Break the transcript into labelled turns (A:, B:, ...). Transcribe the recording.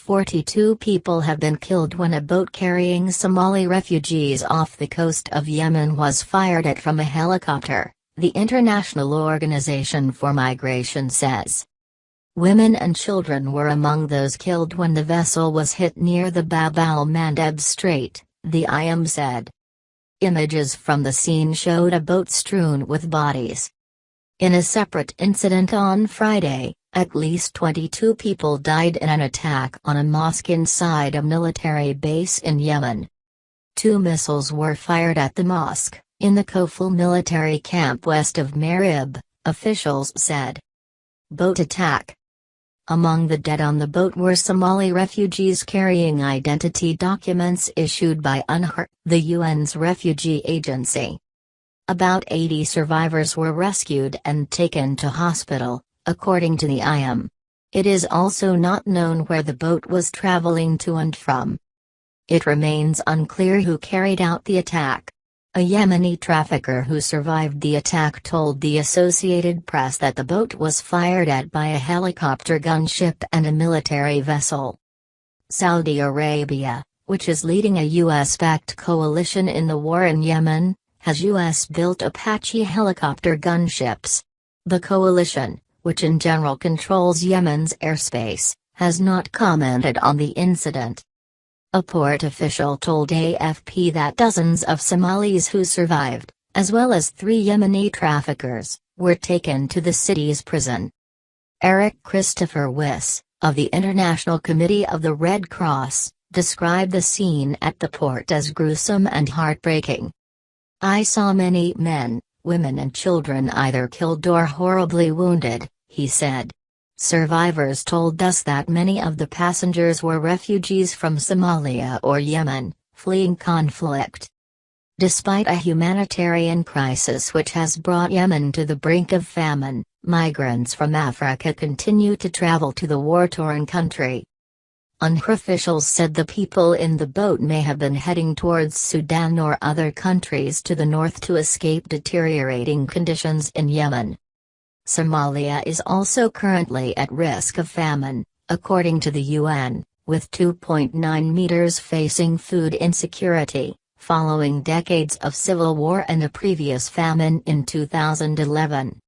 A: 42 people have been killed when a boat carrying Somali refugees off the coast of Yemen was fired at from a helicopter, the International Organization for Migration says. Women and children were among those killed when the vessel was hit near the Bab al-Mandeb Strait, the IM said. Images from the scene showed a boat strewn with bodies. In a separate incident on Friday, at least 22 people died in an attack on a mosque inside a military base in Yemen. 2 missiles were fired at the mosque, in the Koful military camp west of Marib, officials said. Boat attack. Among the dead on the boat were Somali refugees carrying identity documents issued by UNHCR, the UN's refugee agency. About 80 survivors were rescued and taken to hospital, according to the IM. It is also not known where the boat was traveling to and from. It remains unclear who carried out the attack. A Yemeni trafficker who survived the attack told the Associated Press that the boat was fired at by a helicopter gunship and a military vessel. Saudi Arabia, which is leading a US-backed coalition in the war in Yemen, has US-built Apache helicopter gunships. The coalition, which in general controls Yemen's airspace, has not commented on the incident. A port official told AFP that dozens of Somalis who survived, as well as 3 Yemeni traffickers, were taken to the city's prison. Eric Christopher Wyss, of the International Committee of the Red Cross, described the scene at the port as gruesome and heartbreaking. I saw many men, women and children either killed or horribly wounded, he said. Survivors told us that many of the passengers were refugees from Somalia or Yemen, fleeing conflict. Despite a humanitarian crisis which has brought Yemen to the brink of famine, migrants from Africa continue to travel to the war-torn country. UNHCR officials said the people in the boat may have been heading towards Sudan or other countries to the north to escape deteriorating conditions in Yemen. Somalia is also currently at risk of famine, according to the UN, with 2.9 meters facing food insecurity, following decades of civil war and a previous famine in 2011.